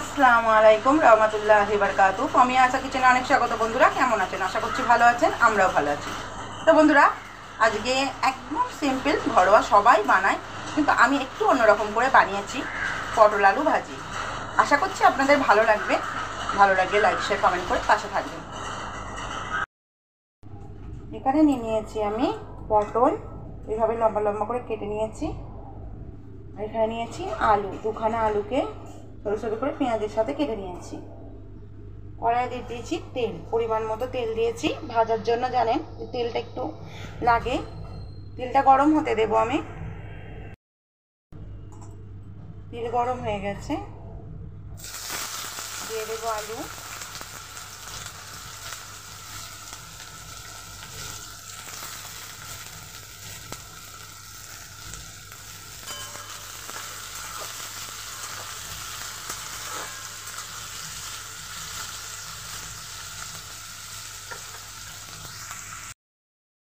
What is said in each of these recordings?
আসসালামু আলাইকুম রহমতুল্লাহি বারাকাতুহু। আমি আশা কিচেনে অনেক স্বাগত। বন্ধুরা কেমন আছেন? আশা করছি ভালো আছেন, আমরাও ভালো আছি। তো বন্ধুরা, আজকে একদম সিম্পল ঘরোয়া, সবাই বানায়, কিন্তু আমি একটু অন্যরকম করে বানিয়েছি পটল আলু ভাজি। আশা করছি আপনাদের ভালো লাগবে। ভালো লাগলে লাইক শেয়ার কমেন্ট করে পাশে থাকবেন। এখানে নিয়েছি আমি পটল, এইভাবে লম্বা লম্বা করে কেটে নিয়েছি। আর এখানে নিয়েছি আলু, দুখানা আলুকে ছোটো ছোটো করে পেঁয়াজের সাথে কেটে নিয়েছি। কড়াই দিয়ে দিয়েছি তেল, পরিমাণ মতো তেল দিয়েছি ভাজার জন্য। জানেন তেলটা একটু লাগে, তেলটা গরম হতে দেব আমি। তেল গরম হয়ে গেছে, দিয়ে দেবো আলু।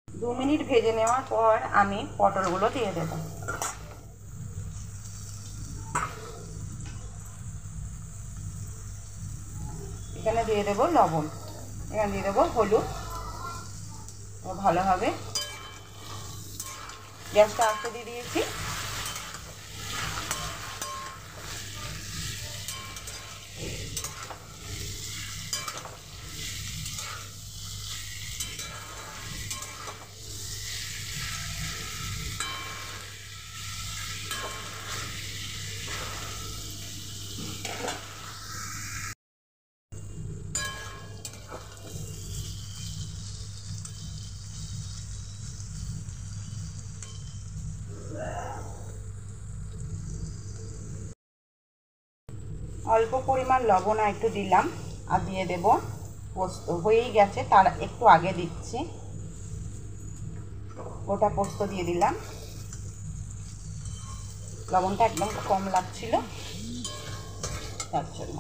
দু মিনিট ভেজে নেওয়ার পর আমি পটলগুলো দিয়ে দেব। এখানে দিয়ে দেবো লবণ, এখানে দিয়ে দেবো হলুদ। ভালোভাবে গ্যাসটা আস্তে দিয়ে দিয়েছি। অল্প পরিমাণ লবণ একটু দিলাম, আর দিয়ে দেব পোস্ত। হয়েই গেছে, তার একটু আগে দিচ্ছি গোটা পোস্ত দিয়ে দিলাম। লবণটা একদম কম লাগছিল তার জন্য।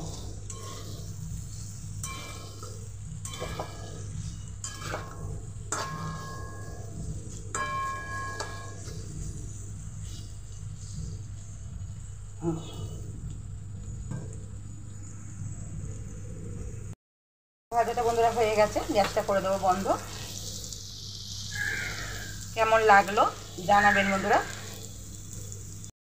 ভাজাটা বন্ধুরা হয়ে গেছে, গ্যাসটা করে দেবো বন্ধ। কেমন লাগলো জানাবেন বন্ধুরা।